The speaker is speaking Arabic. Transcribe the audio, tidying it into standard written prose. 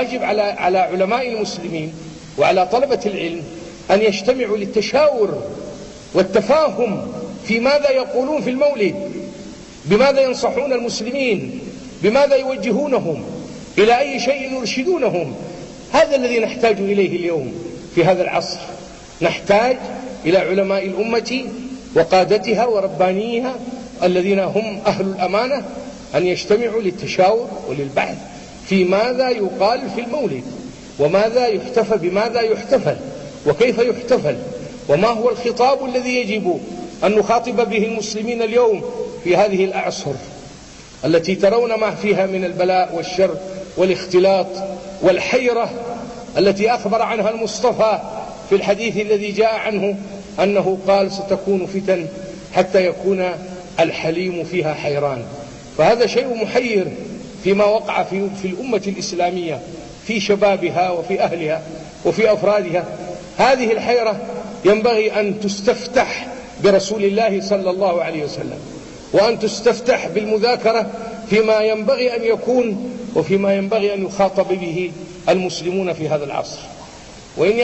يجب على علماء المسلمين وعلى طلبة العلم أن يجتمعوا للتشاور والتفاهم في ماذا يقولون في المولد، بماذا ينصحون المسلمين، بماذا يوجهونهم، إلى أي شيء يرشدونهم. هذا الذي نحتاج إليه اليوم في هذا العصر. نحتاج إلى علماء الأمة وقادتها وربانيها الذين هم أهل الأمانة أن يجتمعوا للتشاور وللبحث في ماذا يقال في المولد، وماذا يحتفل، بماذا يحتفل، وكيف يحتفل، وما هو الخطاب الذي يجب أن نخاطب به المسلمين اليوم في هذه الأعصر التي ترون ما فيها من البلاء والشر والاختلاط والحيرة التي أخبر عنها المصطفى في الحديث الذي جاء عنه أنه قال: ستكون فتن حتى يكون الحليم فيها حيران. فهذا شيء محير فيما وقع في الأمة الإسلامية، في شبابها وفي أهلها وفي أفرادها. هذه الحيرة ينبغي أن تستفتح برسول الله صلى الله عليه وسلم، وأن تستفتح بالمذاكرة فيما ينبغي أن يكون وفيما ينبغي أن يخاطب به المسلمون في هذا العصر. وإن